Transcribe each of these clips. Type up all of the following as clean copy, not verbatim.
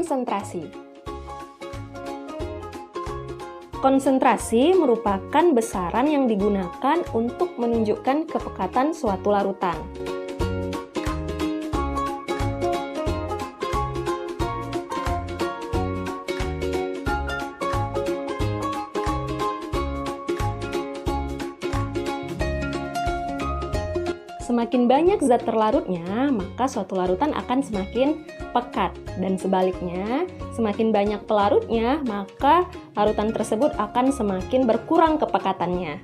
konsentrasi. Konsentrasi merupakan besaran yang digunakan untuk menunjukkan kepekatan suatu larutan. Semakin banyak zat terlarutnya, maka suatu larutan akan semakin pekat. Dan sebaliknya, semakin banyak pelarutnya, maka larutan tersebut akan semakin berkurang kepekatannya.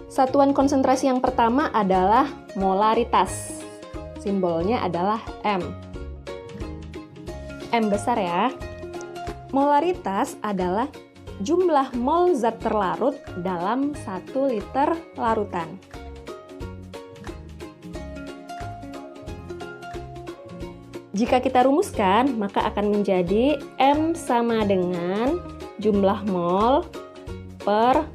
Satuan konsentrasi yang pertama adalah molaritas. Simbolnya adalah M. M besar ya. Molaritas adalah jumlah mol zat terlarut dalam 1 liter larutan. Jika kita rumuskan, maka akan menjadi M sama dengan jumlah mol per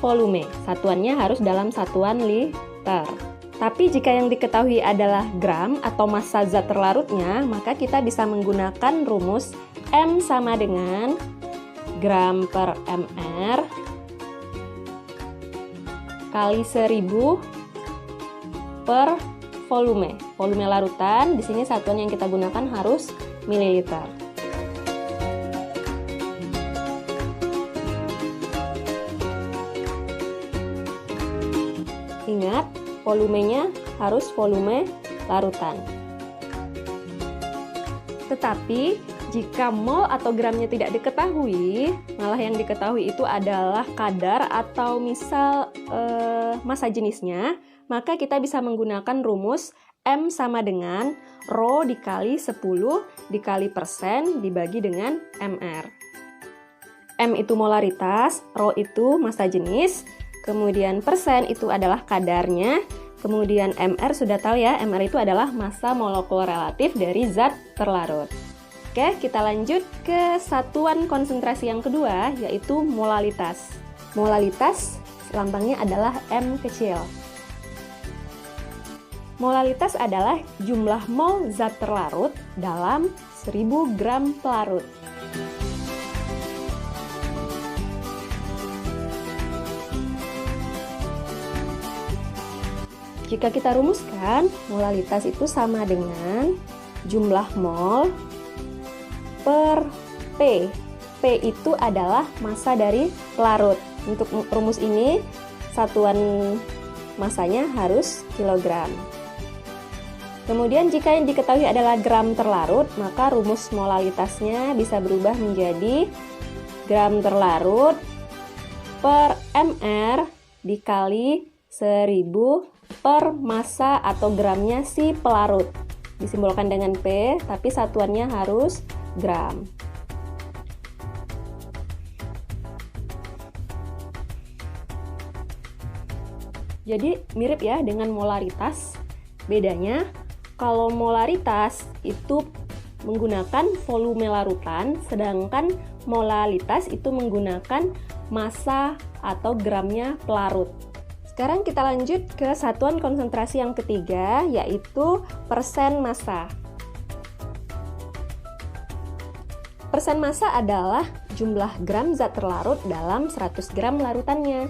volume. Satuannya harus dalam satuan liter. Tapi jika yang diketahui adalah gram atau massa zat terlarutnya, maka kita bisa menggunakan rumus M sama dengan gram per mr kali 1000 per volume. Volume larutan, di sini satuan yang kita gunakan harus mililiter. Ingat, volumenya harus volume larutan. Tetapi, jika mol atau gramnya tidak diketahui, malah yang diketahui itu adalah kadar atau misal massa jenisnya, maka kita bisa menggunakan rumus M sama dengan Rho dikali 10 dikali persen dibagi dengan mr. M itu molaritas, Rho itu massa jenis, kemudian persen itu adalah kadarnya, kemudian mr sudah tahu ya, mr itu adalah massa molekul relatif dari zat terlarut. Oke, kita lanjut ke satuan konsentrasi yang kedua, yaitu molalitas. Molalitas lambangnya adalah M kecil. Molalitas adalah jumlah mol zat terlarut dalam 1000 gram pelarut. Jika kita rumuskan, molalitas itu sama dengan jumlah mol per P. P itu adalah massa dari pelarut. Untuk rumus ini, satuan massanya harus kilogram. Kemudian jika yang diketahui adalah gram terlarut, maka rumus molalitasnya bisa berubah menjadi gram terlarut per mr dikali 1000 per massa atau gramnya si pelarut. Disimbolkan dengan P, tapi satuannya harus gram. Jadi mirip ya dengan molaritas. Bedanya, kalau molaritas itu menggunakan volume larutan, sedangkan molalitas itu menggunakan massa atau gramnya pelarut. Sekarang kita lanjut ke satuan konsentrasi yang ketiga, yaitu persen massa. Persen massa adalah jumlah gram zat terlarut dalam 100 gram larutannya.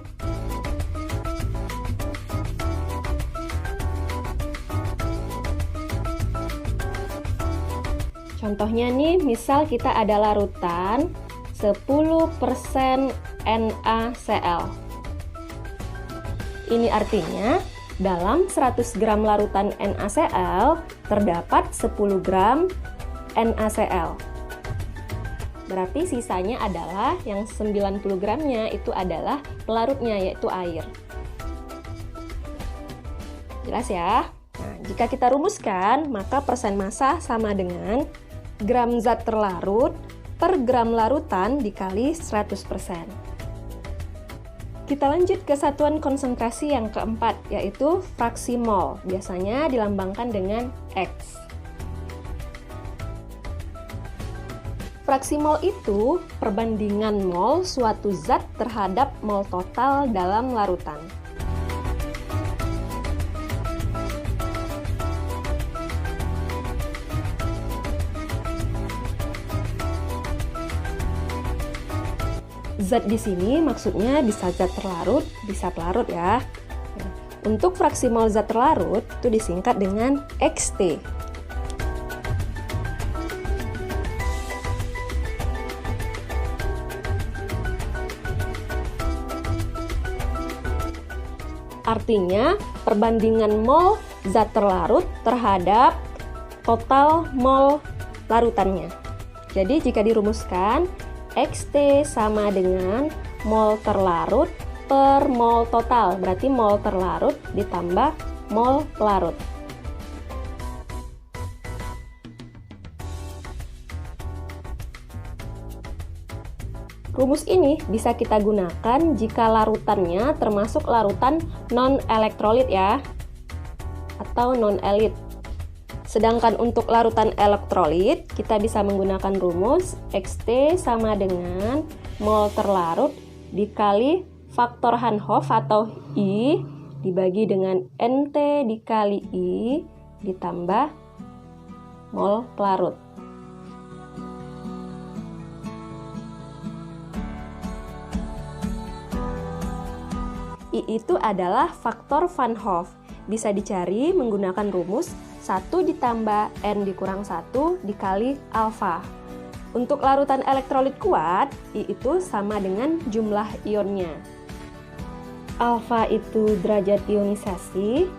Contohnya nih, misal kita ada larutan 10% NaCl. Ini artinya dalam 100 gram larutan NaCl terdapat 10 gram NaCl. Berarti sisanya adalah yang 90 gramnya itu adalah pelarutnya, yaitu air. Jelas ya? Nah, jika kita rumuskan, maka persen massa sama dengan gram zat terlarut per gram larutan dikali 100%. Kita lanjut ke satuan konsentrasi yang keempat, yaitu fraksi mol. Biasanya dilambangkan dengan X. Fraksi mol itu perbandingan mol suatu zat terhadap mol total dalam larutan. zat di sini maksudnya bisa zat terlarut, bisa pelarut ya. Untuk fraksi mol zat terlarut itu disingkat dengan XT. Artinya perbandingan mol zat terlarut terhadap total mol larutannya. Jadi jika dirumuskan, XT sama dengan mol terlarut per mol total, berarti mol terlarut ditambah mol pelarut. Rumus ini bisa kita gunakan jika larutannya termasuk larutan non-elektrolit ya, atau non-elit. Sedangkan untuk larutan elektrolit, kita bisa menggunakan rumus XT sama dengan mol terlarut dikali faktor Hanshof atau I dibagi dengan NT dikali I ditambah mol pelarut. I itu adalah faktor Van Hoff. Bisa dicari menggunakan rumus 1 ditambah N dikurang 1 dikali alfa. Untuk larutan elektrolit kuat, I itu sama dengan jumlah ionnya. Alfa itu derajat ionisasi.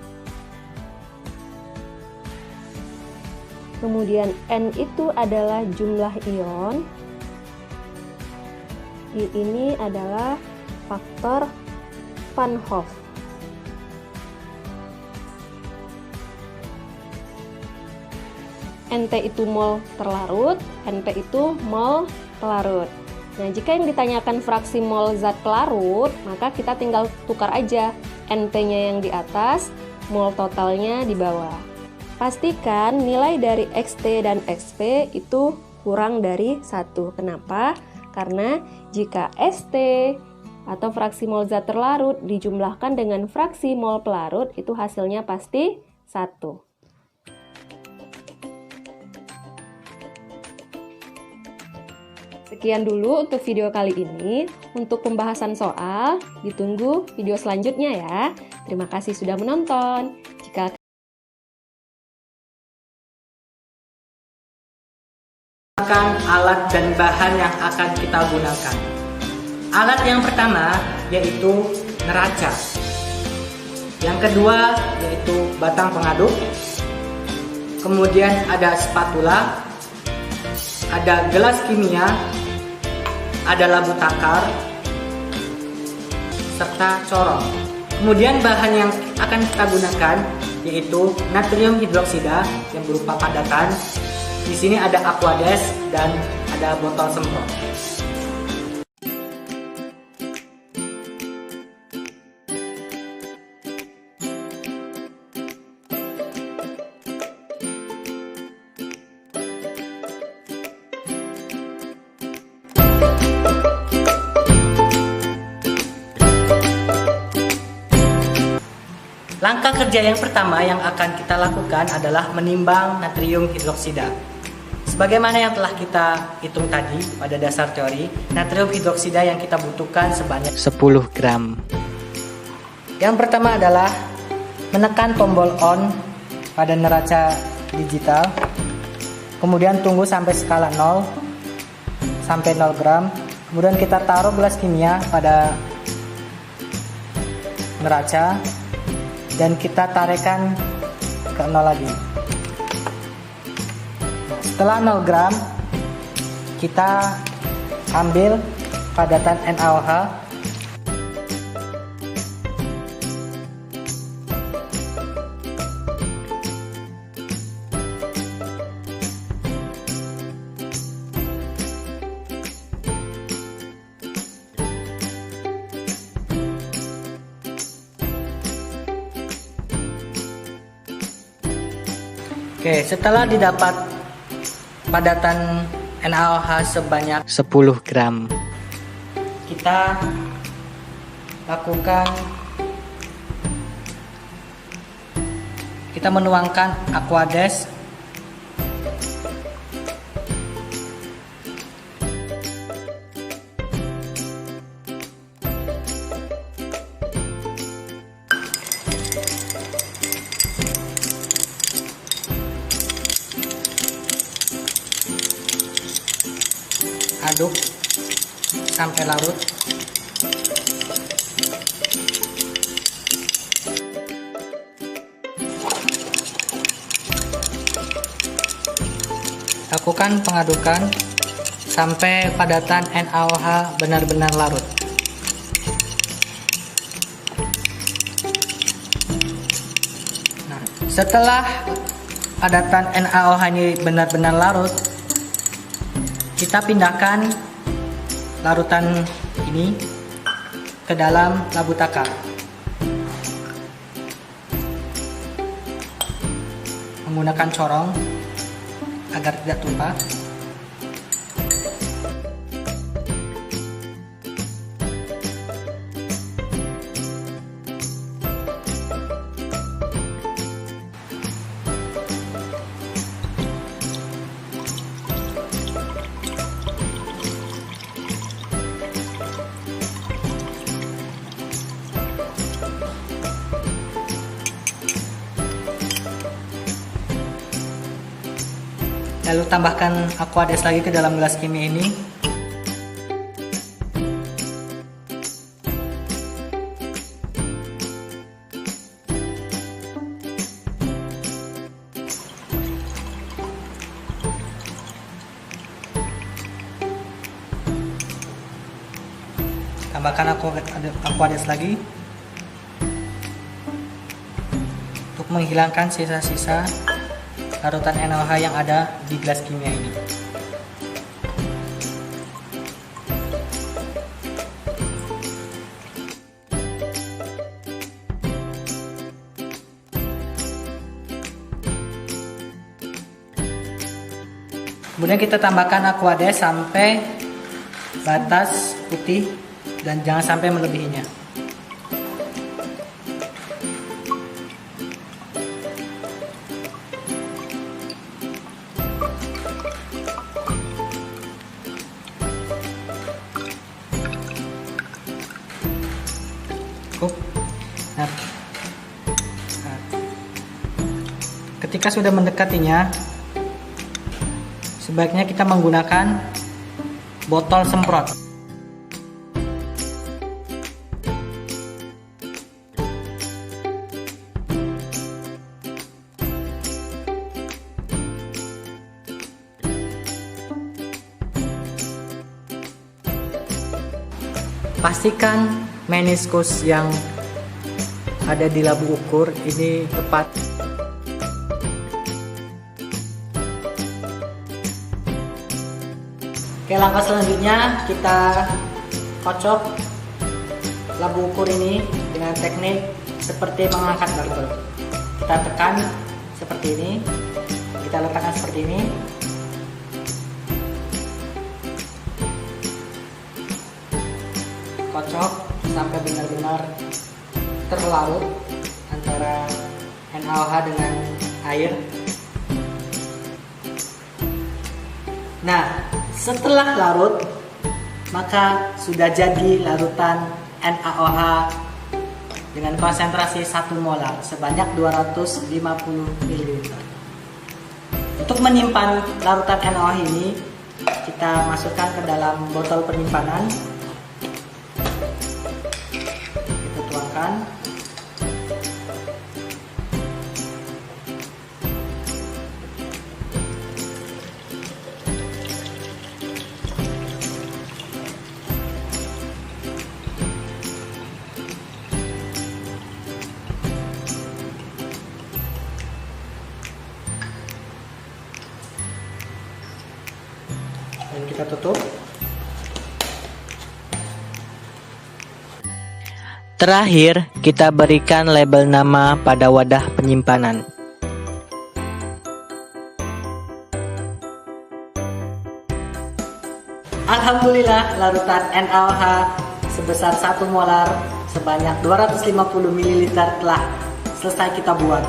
Kemudian N itu adalah jumlah ion. I ini adalah faktor Van Hoff. NT itu mol terlarut, NP itu mol pelarut. Nah, jika yang ditanyakan fraksi mol zat pelarut, maka kita tinggal tukar aja NP-nya yang di atas, mol totalnya di bawah. Pastikan nilai dari XT dan XP itu kurang dari 1. Kenapa? Karena jika ST atau fraksi mol zat terlarut dijumlahkan dengan fraksi mol pelarut, itu hasilnya pasti 1. Sekian dulu untuk video kali ini. Untuk pembahasan soal, ditunggu video selanjutnya ya. Terima kasih sudah menonton. Jika alat dan bahan yang akan kita gunakan. Alat yang pertama yaitu neraca. Yang kedua yaitu batang pengaduk. Kemudian ada spatula, ada gelas kimia, ada labu takar, serta corong. Kemudian bahan yang akan kita gunakan yaitu natrium hidroksida yang berupa padatan. Di sini ada aquades dan ada botol semprot. Langkah kerja yang pertama yang akan kita lakukan adalah menimbang natrium hidroksida. Sebagaimana yang telah kita hitung tadi pada dasar teori, natrium hidroksida yang kita butuhkan sebanyak 10 gram. Yang pertama adalah menekan tombol on pada neraca digital, kemudian tunggu sampai skala 0 sampai 0 gram, kemudian kita taruh gelas kimia pada neraca, dan kita tarikan ke 0 lagi. Setelah 0 gram, kita ambil padatan NaOH. Oke, setelah didapat padatan NaOH sebanyak 10 gram, kita menuangkan aquades aduk sampai larut. Lakukan pengadukan sampai padatan NaOH benar-benar larut. Nah, setelah padatan NaOH ini benar-benar larut, kita pindahkan larutan ini ke dalam labu takar. Menggunakan corong agar tidak tumpah. Lalu tambahkan Aquades lagi ke dalam gelas kimia ini. Tambahkan Aquades lagi untuk menghilangkan sisa-sisa larutan NaOH yang ada di gelas kimia ini. Kemudian kita tambahkan Aquades sampai batas putih dan jangan sampai melebihinya. Nah, ketika sudah mendekatinya, sebaiknya kita menggunakan botol semprot. Pastikan meniskus yang ada di labu ukur ini tepat. Oke, langkah selanjutnya kita kocok labu ukur ini dengan teknik seperti mengangkat barbel. Kita tekan seperti ini, kita letakkan seperti ini. Kocok sampai benar-benar terlarut antara NaOH dengan air. Nah, setelah larut, maka sudah jadi larutan NaOH dengan konsentrasi 1 molar sebanyak 250 ml. Untuk menyimpan larutan NaOH ini, kita masukkan ke dalam botol penyimpanan. Kita tuangkan. Dan kita tutup. Terakhir, kita berikan label nama pada wadah penyimpanan. Alhamdulillah, larutan NaOH sebesar 1 molar sebanyak 250 ml telah selesai kita buat.